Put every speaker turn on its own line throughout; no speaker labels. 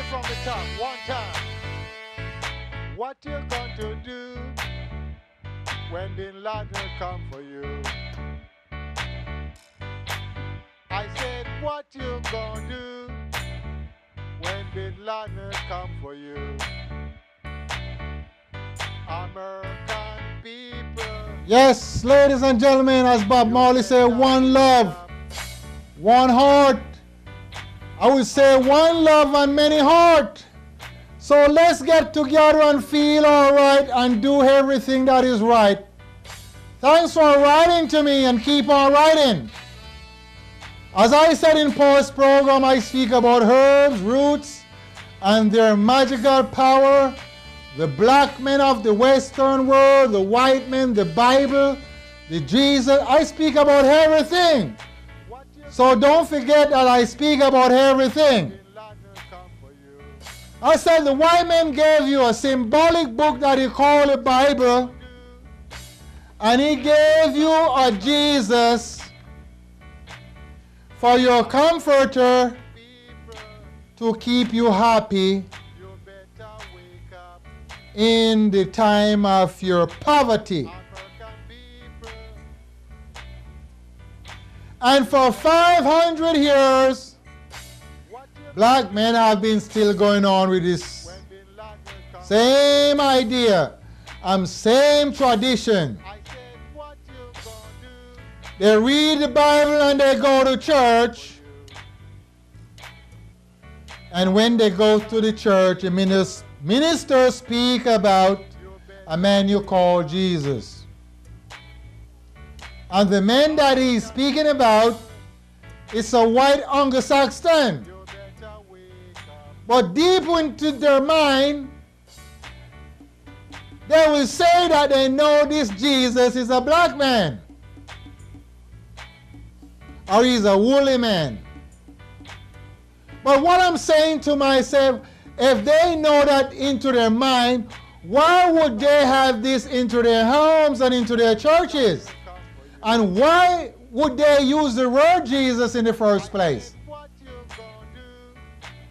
from the top, one time. What you going to do when Bin Laden come for you? I said, what you gonna do when Bin Laden come for you? American people. Yes, ladies and gentlemen, as Bob Marley said, one love, one heart. I would say one love and many heart. So let's get together and feel all right and do everything that is right. Thanks for writing to me and keep on writing. As I said in Paul's program, I speak about herbs, roots, and their magical power. The black men of the Western world, the white men, the Bible, the Jesus. I speak about everything. So don't forget that I speak about everything. I said the white man gave you a symbolic book that he called the Bible, and he gave you a Jesus for your comforter to keep you happy in the time of your poverty. And for 500 years, black men have been still going on with this same idea and same tradition. They read the Bible and they go to church. And when they go to the church, the ministers speak about a man you call Jesus. And the man that he's speaking about is a white Anglo-Saxon. But deep into their mind, they will say that they know this Jesus is a black man. Or he's a woolly man. But what I'm saying to myself, if they know that into their mind, why would they have this into their homes and into their churches? And why would they use the word Jesus in the first place?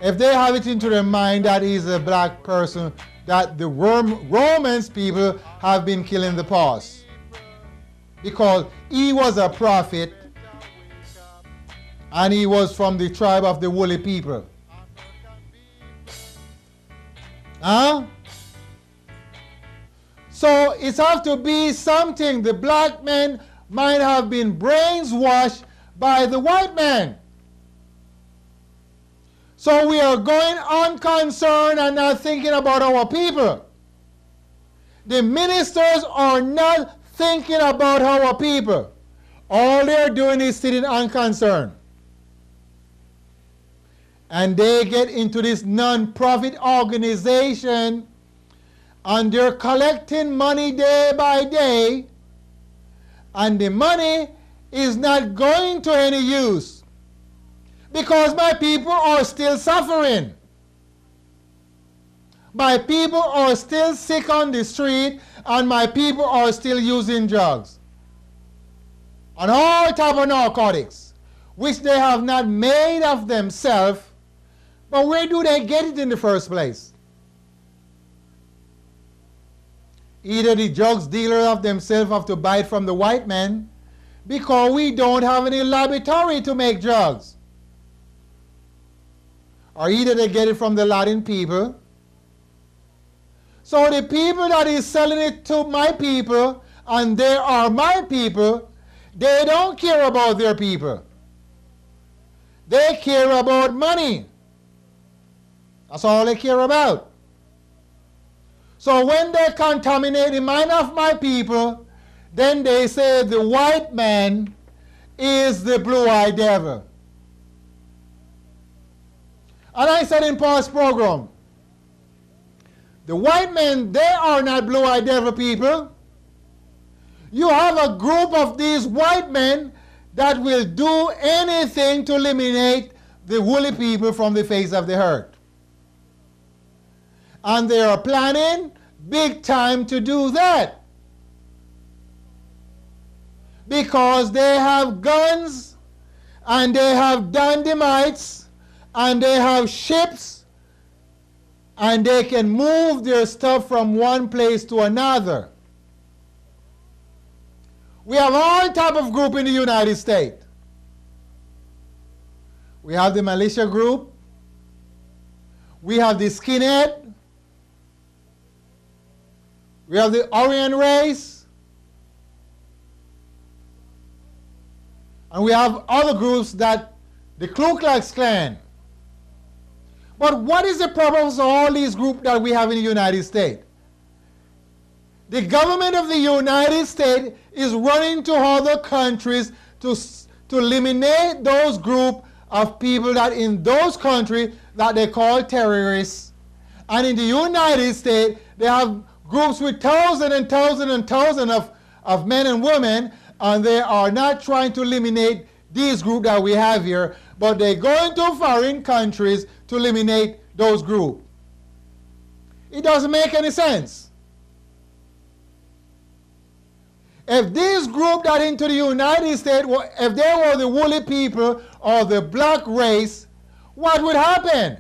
If they have it into their mind that he's a black person, that the Romans people have been killing the past. Because he was a prophet and he was from the tribe of the woolly people. Huh? So it has to be something. The black men might have been brainwashed by the white man. So we are going unconcerned and not thinking about our people. The ministers are not thinking about our people. All they're doing is sitting unconcerned. And they get into this non-profit organization and they're collecting money day by day, and the money is not going to any use because my people are still suffering. My people are still sick on the street, and my people are still using drugs and all type of narcotics, which they have not made of themselves. But where do they get it in the first place? Either the drugs dealers of themselves have to buy it from the white man, because we don't have any laboratory to make drugs. Or either they get it from the Latin people. So the people that is selling it to my people, and they are my people, they don't care about their people. They care about money. That's all they care about. So when they contaminate the mind of my people, then they say the white man is the blue-eyed devil. And I said in past program, the white men, they are not blue-eyed devil people. You have a group of these white men that will do anything to eliminate the woolly people from the face of the earth. And they are planning big time to do that. Because they have guns, and they have dynamites, and they have ships and they can move their stuff from one place to another. We have all type of group in the United States. We have the militia group. We have the skinhead. We have the Aryan race. And we have other groups that the Ku Klux Klan. But what is the purpose of all these groups that we have in the United States? The government of the United States is running to other countries to eliminate those groups of people that in those countries that they call terrorists. And in the United States, they have groups with thousands and thousands and thousands of men and women, and they are not trying to eliminate these groups that we have here, but they go into foreign countries to eliminate those groups. It doesn't make any sense. If these groups got into the United States, if they were the woolly people or the black race, what would happen?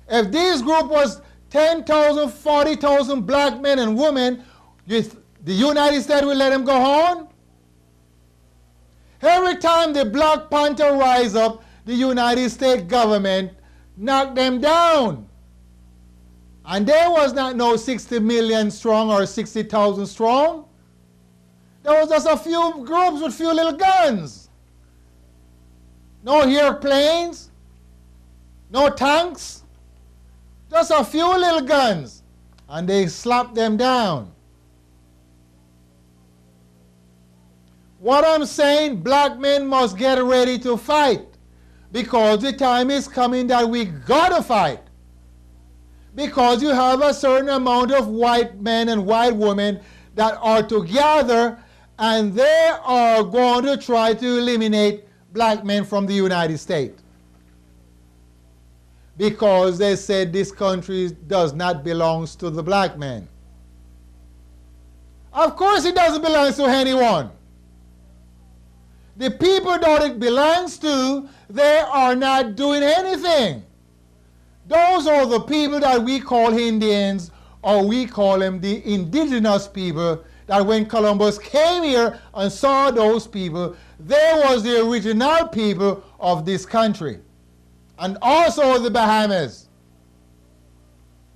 If this group was 10,000, 40,000 black men and women, the United States will let them go home? Every time the Black Panther rise up, the United States government knock them down. And there was not no 60 million strong or 60,000 strong. There was just a few groups with few little guns. No airplanes, no tanks, just a few little guns. And they slapped them down. What I'm saying, black men must get ready to fight, because the time is coming that we gotta fight. Because you have a certain amount of white men and white women that are together, and they are going to try to eliminate black men from the United States. Because they said this country does not belong to the black man. Of course it doesn't belong to anyone. The people that it belongs to, they are not doing anything. Those are the people that we call Indians, or we call them the indigenous people, that when Columbus came here and saw those people, they was the original people of this country. And also the Bahamas,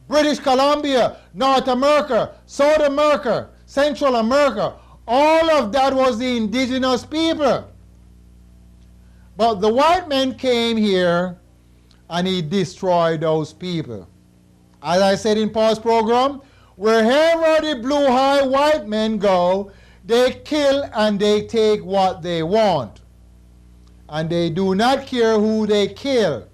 British Columbia, North America, South America, Central America, all of that was the indigenous people. But the white man came here and he destroyed those people. As I said in Paul's program, wherever the blue-eyed white men go, they kill and they take what they want. And they do not care who they kill.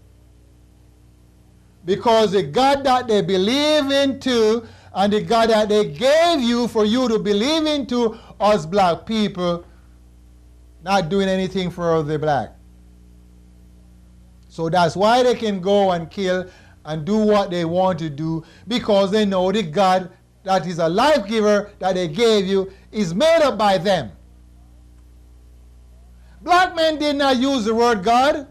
Because the God that they believe into and the God that they gave you for you to believe into, us black people, not doing anything for the black. So that's why they can go and kill and do what they want to do, because they know the God that is a life giver that they gave you is made up by them. Black men did not use the word God.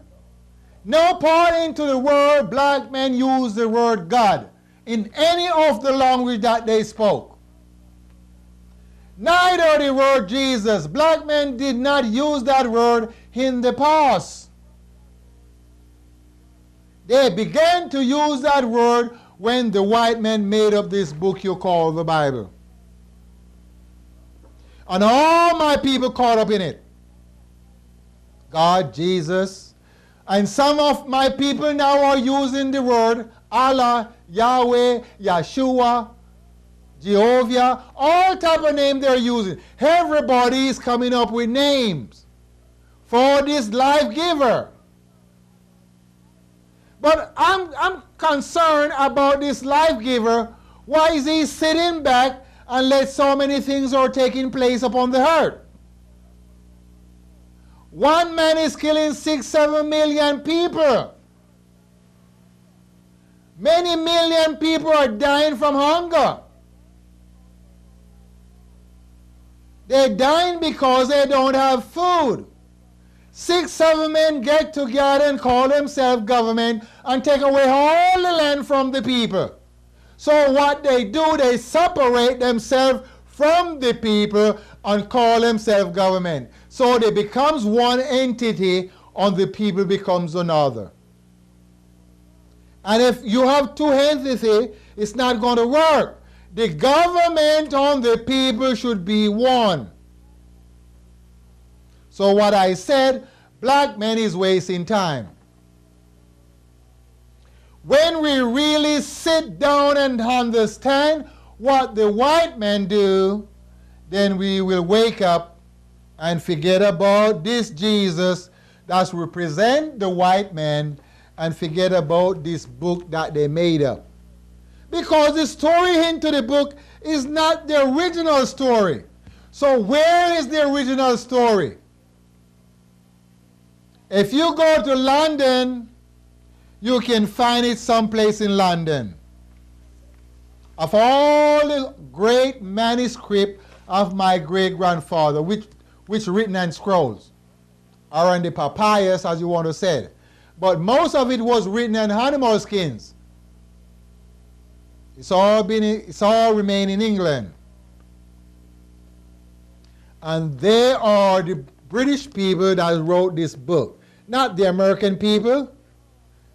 No part into the word black men used the word God in any of the language that they spoke. Neither the word Jesus. Black men did not use that word in the past. They began to use that word when the white men made up this book you call the Bible. And all my people caught up in it. God, Jesus. And some of my people now are using the word Allah, Yahweh, Yeshua, Jehovah, all type of names they're using. Everybody is coming up with names for this life giver. But I'm concerned about this life giver. Why is he sitting back and let so many things are taking place upon the earth? One man is killing 6-7 million people. Many million people are dying from hunger. They're dying because they don't have food. 6, 7 men get together and call themselves government and take away all the land from the people. So what they do, they separate themselves from the people and call themselves government. So they becomes one entity and the people becomes another. And if you have two entities, it's not going to work. The government and the people should be one. So what I said, black man is wasting time. When we really sit down and understand what the white men do, then we will wake up and forget about this Jesus that represents the white man and forget about this book that they made up. Because the story into the book is not the original story. So where is the original story? If you go to London, you can find it someplace in London. Of all the great manuscript of my great-grandfather, which written in scrolls, or on the papyrus, as you want to say it. But most of it was written in animal skins. It's all remained in England. And they are the British people that wrote this book, not the American people.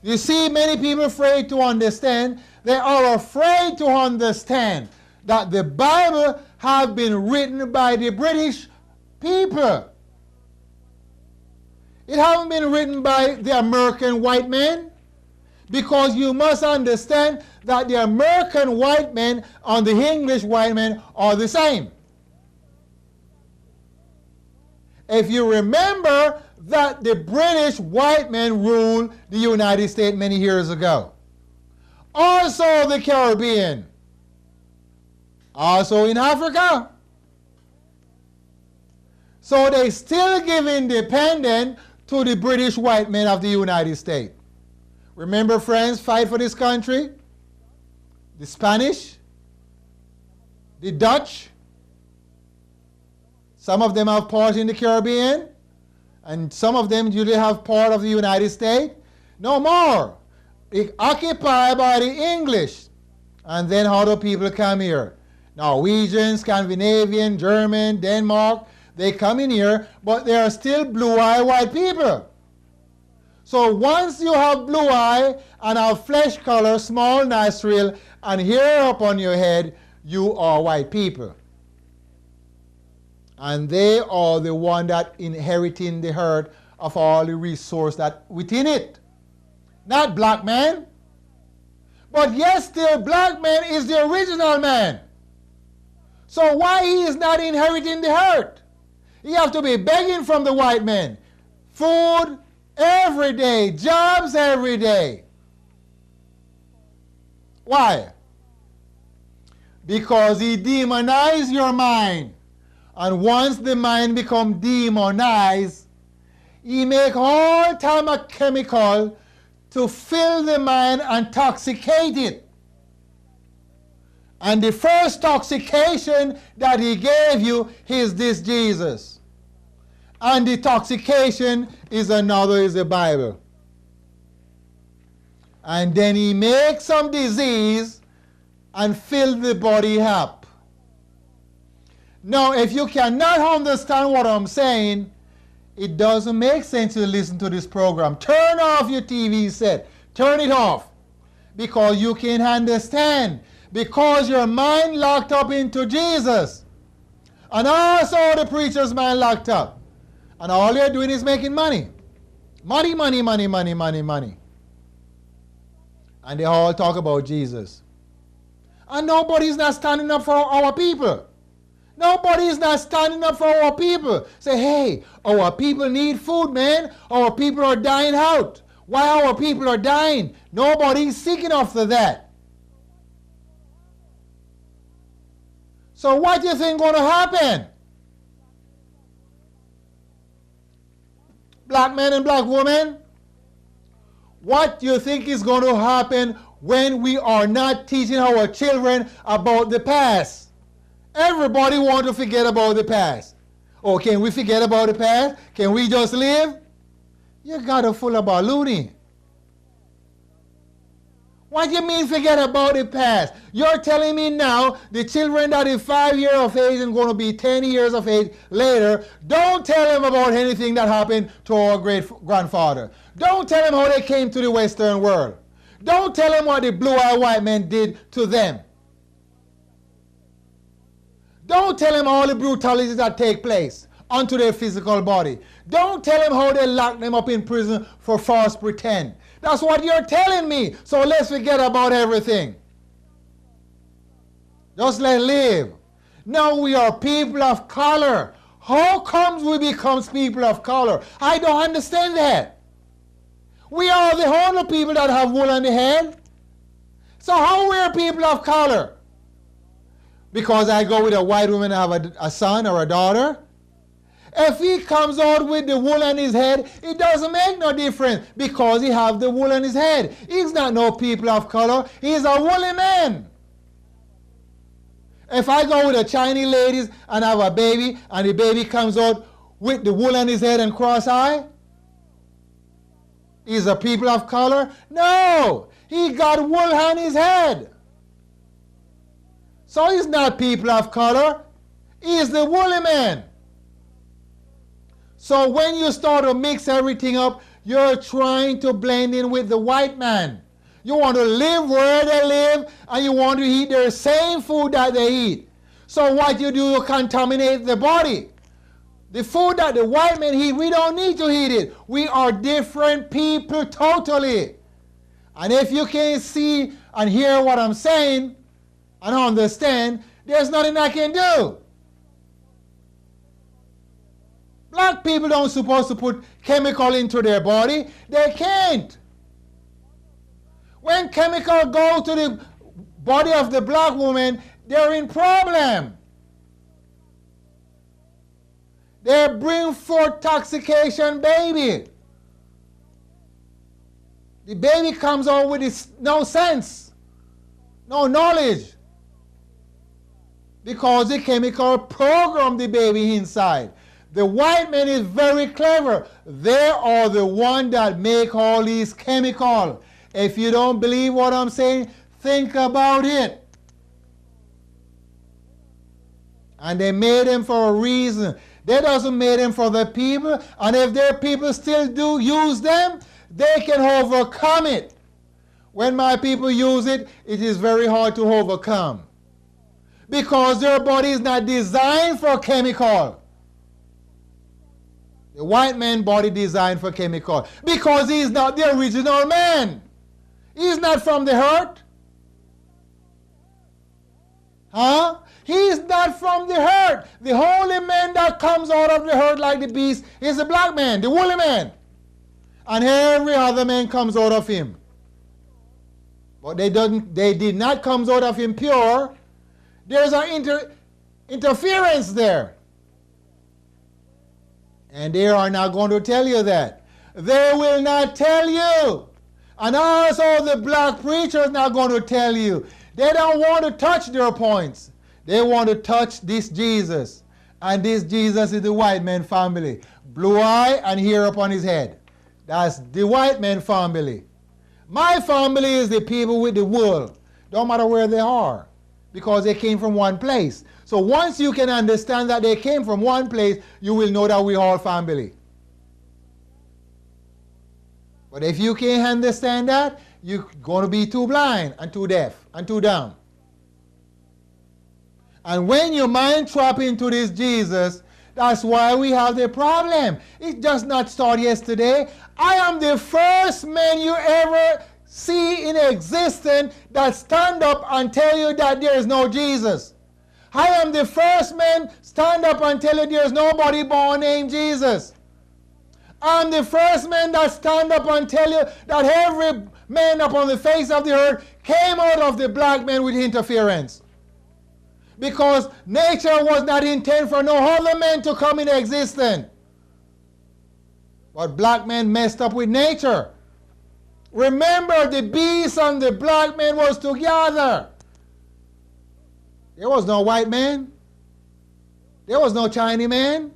You see, many people afraid to understand. They are afraid to understand that the Bible have been written by the British people. It haven't been written by the American white man, because you must understand that the American white men and the English white men are the same. If you remember that the British white men ruled the United States many years ago. Also the Caribbean. Also in Africa. So they still give independence to the British white men of the United States. Remember, friends, fight for this country? The Spanish, the Dutch, some of them have part in the Caribbean, and some of them usually have part of the United States. No more. It's occupied by the English. And then how do people come here? Norwegian, Scandinavian, German, Denmark, they come in here, but they are still blue-eyed white people. So once you have blue eye and have flesh color, small nostril, and hair upon your head, you are white people. And they are the one that inheriting the earth of all the resource that within it. Not black man. But yes, still black man is the original man. So why he is not inheriting the earth? He have to be begging from the white man. Food every day, jobs every day. Why? Because he demonized your mind. And once the mind become demonized, he make all time a chemical to fill the mind and intoxicate it. And the first intoxication that he gave you is this Jesus. And the intoxication is the Bible. And then he makes some disease and fill the body up. Now, if you cannot understand what I'm saying, it doesn't make sense to listen to this program. Turn off your TV set. Turn it off. Because you can't understand. Because your mind locked up into Jesus. And also the preacher's mind locked up. And all they're doing is making money. Money, money, money, money, money, money. And they all talk about Jesus. And nobody's not standing up for our people. Nobody is not standing up for our people. Say, hey, our people need food, man. Our people are dying out. Why our people are dying? Nobody's seeking after that. So what do you think going to happen? Black men and black women, what do you think is going to happen when we are not teaching our children about the past? Everybody wants to forget about the past. Oh, can we forget about the past? Can we just live? You got a full of baloney. What do you mean forget about the past? You're telling me now the children that is 5 years of age and going to be 10 years of age later, don't tell them about anything that happened to our great-grandfather. Don't tell them how they came to the Western world. Don't tell them what the blue-eyed white men did to them. Don't tell them all the brutalities that take place onto their physical body. Don't tell them how they locked them up in prison for false pretend. That's what you're telling me. So let's forget about everything. Just let live. Now we are people of color. How comes we become people of color? I don't understand that. We are the only people that have wool on the head. So how we are people of color? Because I go with a white woman and have a son or a daughter? If he comes out with the wool on his head, it doesn't make no difference because he have the wool on his head. He's not no people of color. He's a woolly man. If I go with a Chinese ladies and have a baby and the baby comes out with the wool on his head and cross-eye, he's a people of color? No, he got wool on his head. So he's not people of color. He's the woolly man. So when you start to mix everything up, you're trying to blend in with the white man. You want to live where they live and you want to eat their same food that they eat. So what you do, you contaminate the body. The food that the white men eat, we don't need to eat it. We are different people totally. And if you can't see and hear what I'm saying and understand, there's nothing I can do. Black people don't supposed to put chemical into their body. They can't. When chemical go to the body of the black woman, they're in problem. They bring forth toxication baby. The baby comes out with this, no sense, no knowledge. Because the chemical program the baby inside. The white man is very clever. They are the one that make all these chemicals. If you don't believe what I'm saying, think about it. And they made them for a reason. They doesn't make them for the people. And if their people still do use them, they can overcome it. When my people use it, it is very hard to overcome. Because their body is not designed for chemical. The white man body designed for chemical. Because he is not the original man. He is not from the earth. Huh? He is not from the earth. The only man that comes out of the earth like the beast is the black man, the woolly man. And every other man comes out of him. But they did not come out of him pure. There's an interference there. And they are not going to tell you that. They will not tell you. And also the black preachers not going to tell you. They don't want to touch their points. They want to touch this Jesus. And this Jesus is the white man family. Blue eye and hair upon his head. That's the white man family. My family is the people with the wool. Don't matter where they are. Because they came from one place. So once you can understand that they came from one place, you will know that we're all family. But if you can't understand that, you're going to be too blind and too deaf and too dumb. And when your mind trap into this Jesus, that's why we have the problem. It does not start yesterday. I am the first man you ever see in existence that stand up and tell you that there is no Jesus. I am the first man stand up and tell you there is nobody born named Jesus. I'm the first man that stand up and tell you that every man upon the face of the earth came out of the black man with interference. Because nature was not intended for no other man to come in existence. But black men messed up with nature. Remember, the beast and the black man was together. There was no white man. There was no Chinese man.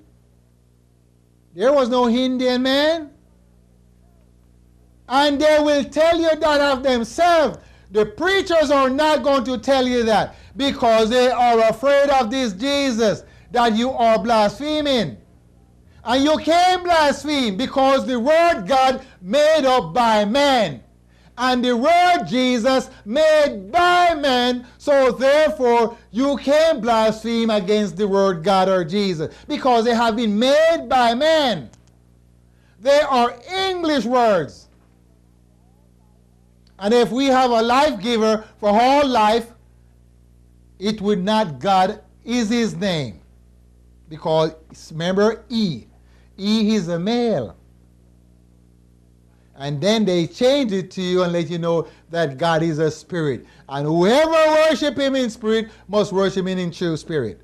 There was no Indian man. And they will tell you that of themselves. The preachers are not going to tell you that because they are afraid of this Jesus that you are blaspheming. And you can't blaspheme because the word God made up by man. And the word Jesus made by man. So therefore you can't blaspheme against the word God or Jesus because they have been made by man. They are English words. And if we have a life giver for all life, it would not God is his name. Because remember E. E is a male. And then they change it to you and let you know that God is a spirit. And whoever worship him in spirit must worship him in true spirit.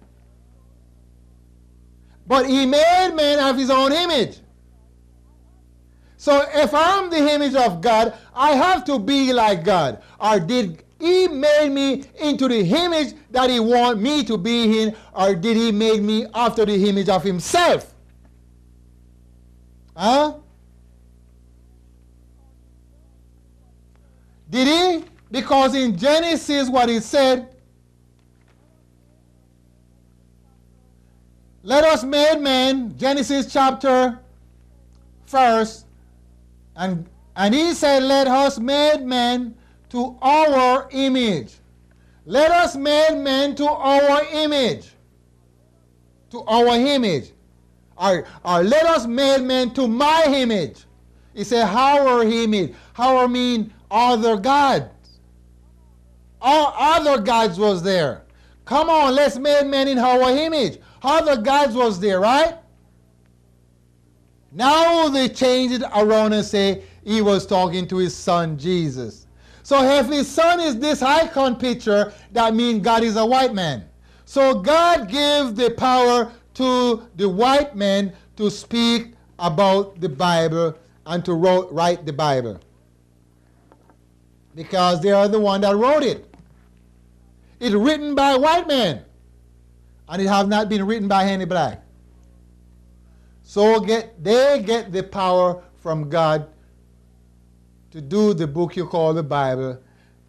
But he made man of his own image. So if I'm the image of God, I have to be like God. Or did he made me into the image that he want me to be in, or did he make me after the image of himself? Huh? Did he? Because in Genesis what he said, let us make man, Genesis chapter 1, and he said, let us make man to our image. Let us make man to our image. To our image. Or let us make man to my image. He said, our image. Our mean other gods. All other gods was there. Come on, let's make man in our image. Other gods was there, right? Now they changed it around and say he was talking to his son Jesus. So if his son is this icon picture, that means God is a white man. So God gives the power to the white man to speak about the Bible and to write the Bible. Because they are the one that wrote it. It's written by white men. And it have not been written by any black. So they get the power from God to do the book you call the Bible,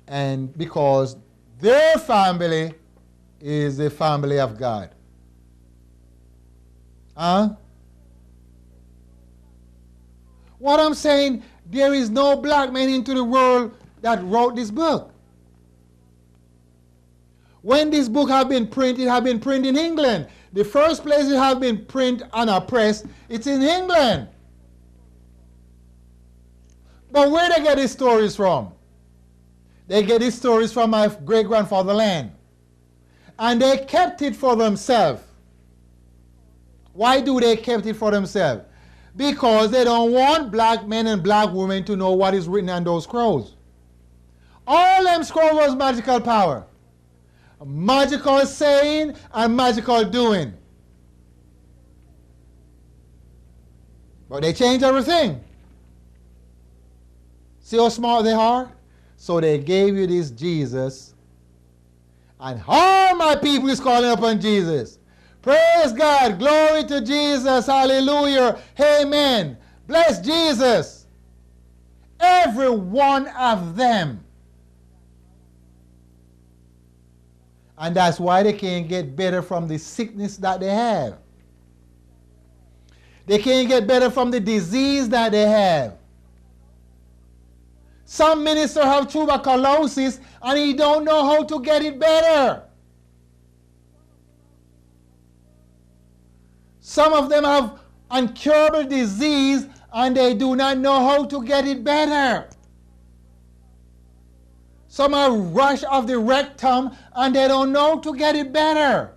and because their family is the family of God. Huh? What I'm saying, there is no black man into the world that wrote this book. When this book have been printed, it have been printed in England. The first place it have been printed on a press, it's in England. But where they get these stories from? They get these stories from my great-grandfather land. And they kept it for themselves. Why do they kept it for themselves? Because they don't want black men and black women to know what is written on those scrolls. All them scrolls was magical power. Magical saying and magical doing. But they changed everything. See how smart they are? So they gave you this Jesus. And all my people is calling upon Jesus. Praise God. Glory to Jesus. Hallelujah. Amen. Bless Jesus. Every one of them. And that's why they can't get better from the sickness that they have. They can't get better from the disease that they have. Some minister have tuberculosis and he don't know how to get it better. Some of them have incurable disease and they do not know how to get it better. Some have rash of the rectum and they don't know to get it better.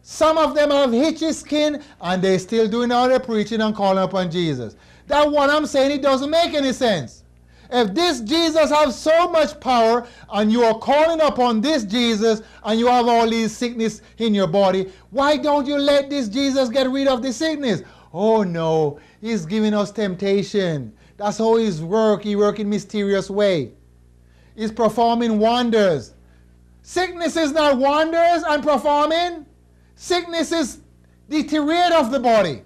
Some of them have itchy skin and they still doing all their preaching and calling upon Jesus. That's what I'm saying. It doesn't make any sense. If this Jesus has so much power and you are calling upon this Jesus and you have all these sickness in your body, why don't you let this Jesus get rid of the sickness? Oh no, he's giving us temptation. That's how he's work. He works in mysterious way. He's performing wonders. Sickness is not wonders and performing. Sickness is deteriorate of the body.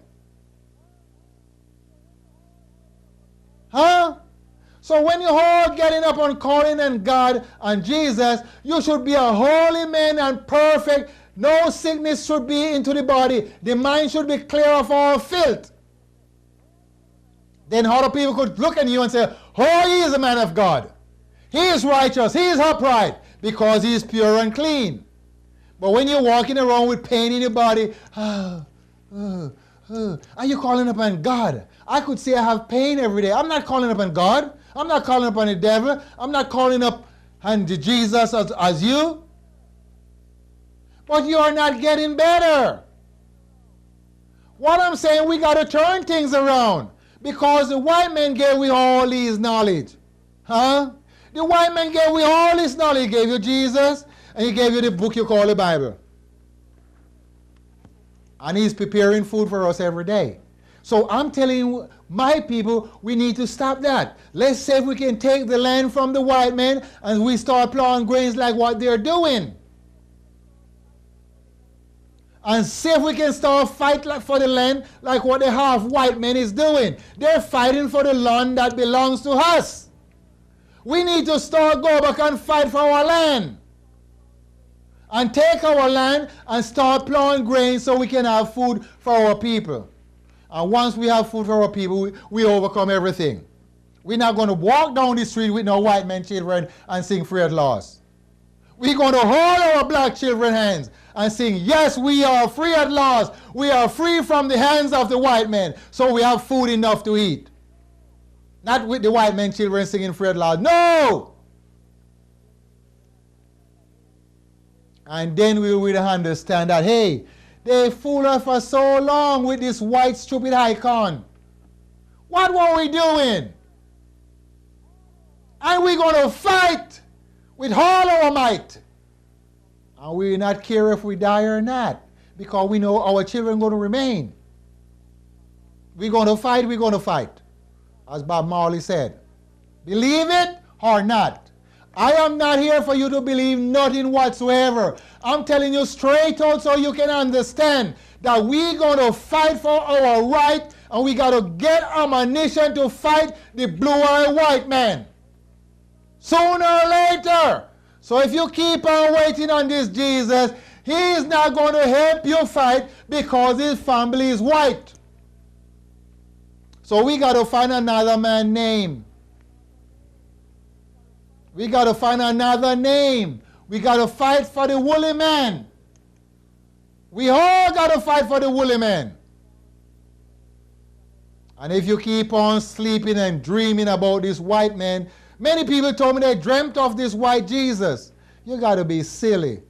Huh? So when you're all getting up and calling on God and Jesus, you should be a holy man and perfect. No sickness should be into the body. The mind should be clear of all filth. Then other people could look at you and say, oh, he is a man of God. He is righteous. He is upright because he is pure and clean. But when you're walking around with pain in your body, are you calling upon God? I could say I have pain every day. I'm not calling upon God. I'm not calling upon the devil. I'm not calling up on Jesus as you. But you are not getting better. What I'm saying, we got to turn things around. Because the white man gave we all his knowledge. Huh? The white man gave we all his knowledge. He gave you Jesus, and he gave you the book you call the Bible. And he's preparing food for us every day. So I'm telling you, my people, we need to stop that. Let's see if we can take the land from the white man and we start plowing grains like what they're doing. And see if we can start fight for the land like what the half white man is doing. They're fighting for the land that belongs to us. We need to start go back and fight for our land. And take our land and start plowing grain so we can have food for our people. And once we have food for our people, we overcome everything. We're not going to walk down the street with no white men children and sing free at last. We're going to hold our black children's hands and sing, yes, we are free at last. We are free from the hands of the white men, so we have food enough to eat. Not with the white men children singing free at last. No! And then we will understand that, hey, they fooled us for so long with this white stupid icon. What were we doing? And we're going to fight with all our might. And we not care if we die or not, because we know our children are going to remain. We're going to fight, we're going to fight. As Bob Marley said. Believe it or not. I am not here for you to believe nothing whatsoever. I'm telling you straight out so you can understand that we're going to fight for our right, and we got to get ammunition to fight the blue-eyed white man. Sooner or later. So if you keep on waiting on this Jesus, he is not going to help you fight because his family is white. So we got to find another man's name. We got to find another name. We got to fight for the woolly man. We all got to fight for the woolly man. And if you keep on sleeping and dreaming about this white man, many people told me they dreamt of this white Jesus. You got to be silly.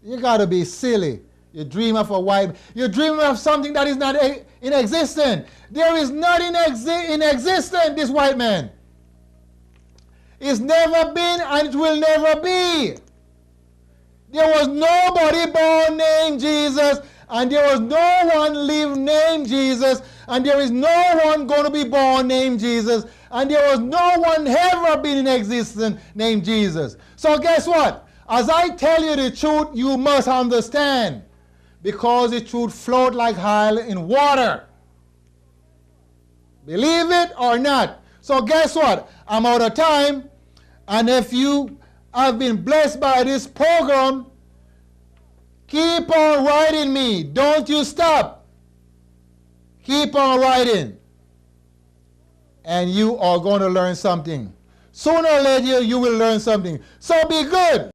You got to be silly. You dream of a white, you dream of something that is not in existence. There is not in existence, this white man. It's never been and it will never be. There was nobody born named Jesus, and there was no one lived named Jesus, and there is no one going to be born named Jesus, and there was no one ever been in existence named Jesus. So guess what? As I tell you the truth, you must understand, because the truth float like oil in water. Believe it or not. So guess what? I'm out of time. And if you have been blessed by this program, keep on writing me. Don't you stop. Keep on writing. And you are going to learn something. Sooner or later, you will learn something. So be good.